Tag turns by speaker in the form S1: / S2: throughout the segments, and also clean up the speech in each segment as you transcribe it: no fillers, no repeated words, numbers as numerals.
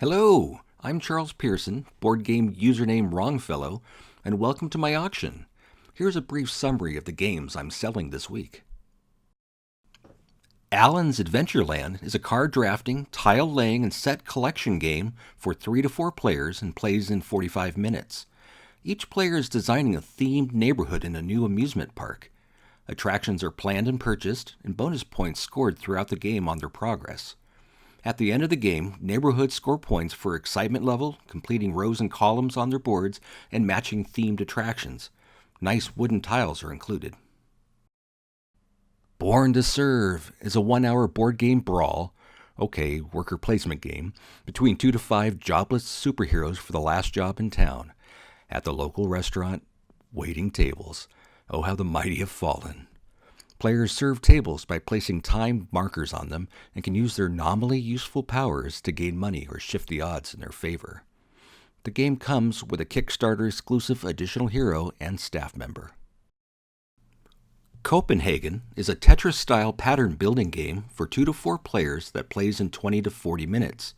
S1: Hello, I'm Charles Pearson, board game username Wrongfellow, and welcome to my auction. Here's a brief summary of the games I'm selling this week. Alan's Adventureland is a card drafting, tile laying, and set collection game for 3 to 4 players and plays in 45 minutes. Each player is designing a themed neighborhood in a new amusement park. Attractions are planned and purchased, and bonus points scored throughout the game on their progress. At the end of the game, neighborhoods score points for excitement level, completing rows and columns on their boards, and matching themed attractions. Nice wooden tiles are included. Born to Serve is a 1-hour board game brawl, worker placement game, between 2 to 5 jobless superheroes for the last job in town. At the local restaurant, waiting tables. Oh, how the mighty have fallen. Players serve tables by placing time markers on them and can use their nominally useful powers to gain money or shift the odds in their favor. The game comes with a Kickstarter exclusive additional hero and staff member. Copenhagen is a Tetris-style pattern building game for 2 to 4 players that plays in 20 to 40 minutes.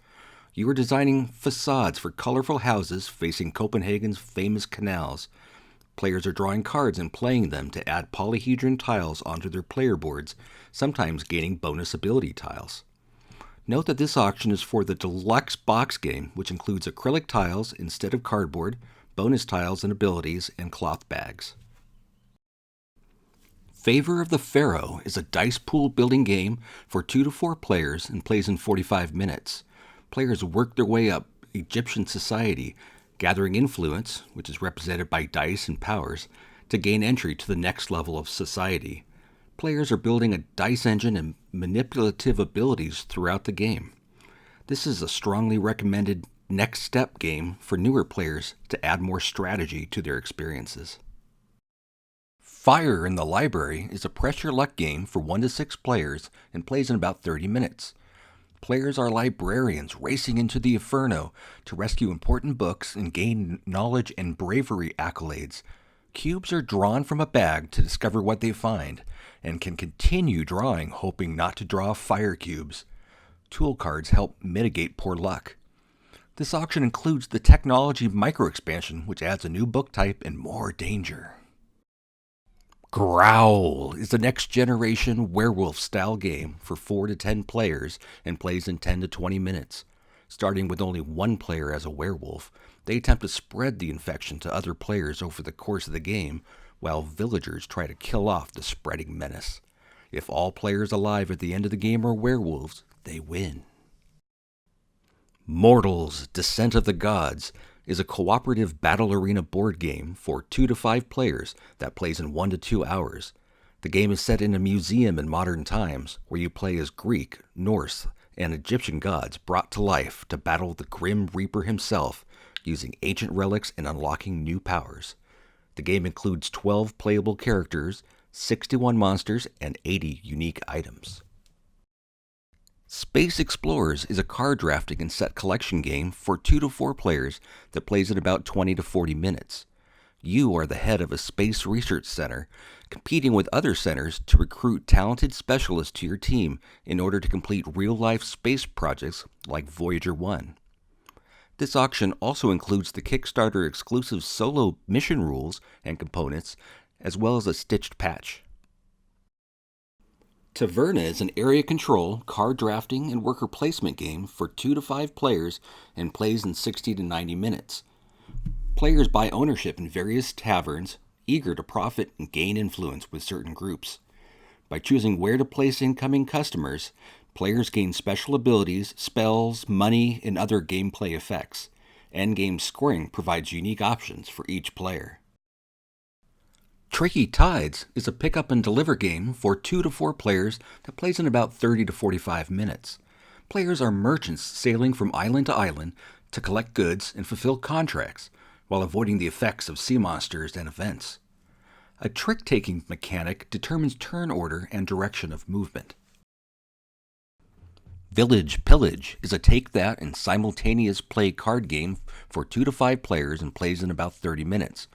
S1: You are designing facades for colorful houses facing Copenhagen's famous canals. Players are drawing cards and playing them to add polyhedron tiles onto their player boards, sometimes gaining bonus ability tiles. Note that this auction is for the deluxe box game, which includes acrylic tiles instead of cardboard, bonus tiles and abilities, and cloth bags. Favor of the Pharaoh is a dice pool building game for 2 to 4 players and plays in 45 minutes. Players work their way up Egyptian society, gathering influence, which is represented by dice and powers, to gain entry to the next level of society. Players are building a dice engine and manipulative abilities throughout the game. This is a strongly recommended next step game for newer players to add more strategy to their experiences. Fire in the Library is a press your luck game for 1 to 6 players and plays in about 30 minutes. Players are librarians racing into the Inferno to rescue important books and gain knowledge and bravery accolades. Cubes are drawn from a bag to discover what they find, and can continue drawing hoping not to draw fire cubes. Tool cards help mitigate poor luck. This auction includes the technology micro expansion, which adds a new book type and more danger. Growl is the next generation werewolf-style game for 4 to 10 players and plays in 10 to 20 minutes. Starting with only one player as a werewolf, they attempt to spread the infection to other players over the course of the game, while villagers try to kill off the spreading menace. If all players alive at the end of the game are werewolves, they win. Mortals, Descent of the Gods is a cooperative battle arena board game for 2 to 5 players that plays in 1 to 2 hours. The game is set in a museum in modern times where you play as Greek, Norse, and Egyptian gods brought to life to battle the Grim Reaper himself, using ancient relics and unlocking new powers. The game includes 12 playable characters, 61 monsters, and 80 unique items. Space Explorers is a card drafting and set collection game for 2 to 4 players that plays in about 20 to 40 minutes. You are the head of a space research center, competing with other centers to recruit talented specialists to your team in order to complete real-life space projects like Voyager 1. This auction also includes the Kickstarter exclusive solo mission rules and components, as well as a stitched patch. Taverna is an area control, card drafting, and worker placement game for 2 to 5 players and plays in 60 to 90 minutes. Players buy ownership in various taverns, eager to profit and gain influence with certain groups. By choosing where to place incoming customers, players gain special abilities, spells, money, and other gameplay effects. Endgame scoring provides unique options for each player. Tricky Tides is a pick up and deliver game for 2 to 4 players that plays in about 30 to 45 minutes. Players are merchants sailing from island to island to collect goods and fulfill contracts, while avoiding the effects of sea monsters and events. A trick-taking mechanic determines turn order and direction of movement. Village Pillage is a take that and simultaneous play card game for 2 to 5 players and plays in about 30 minutes.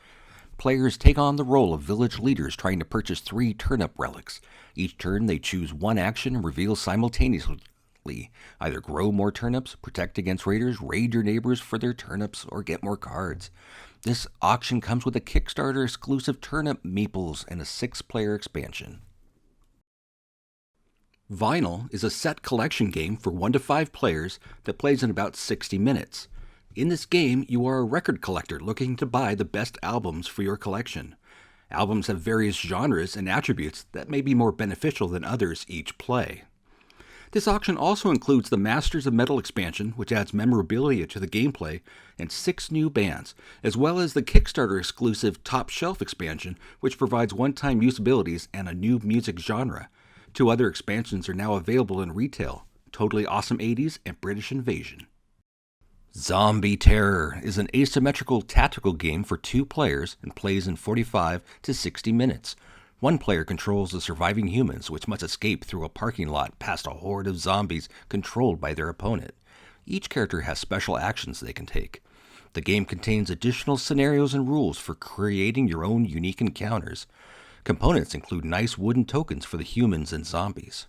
S1: Players take on the role of village leaders trying to purchase 3 turnip relics. Each turn they choose one action and reveal simultaneously efficiently. Either grow more turnips, protect against raiders, raid your neighbors for their turnips, or get more cards. This auction comes with a Kickstarter exclusive turnip meeples and a 6-player expansion. Vinyl is a set collection game for 1 to 5 players that plays in about 60 minutes. In this game, you are a record collector looking to buy the best albums for your collection. Albums have various genres and attributes that may be more beneficial than others each play. This auction also includes the Masters of Metal expansion, which adds memorabilia to the gameplay, and 6 new bands, as well as the Kickstarter exclusive Top Shelf expansion, which provides one-time use abilities and a new music genre. 2 other expansions are now available in retail: Totally Awesome 80s and British Invasion. Zombie Terror is an asymmetrical tactical game for 2 players and plays in 45 to 60 minutes. 1 player controls the surviving humans, which must escape through a parking lot past a horde of zombies controlled by their opponent. Each character has special actions they can take. The game contains additional scenarios and rules for creating your own unique encounters. Components include nice wooden tokens for the humans and zombies.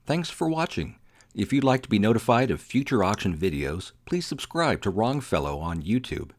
S1: Thanks for watching. If you'd like to be notified of future auction videos, please subscribe to Wrongfellow on YouTube.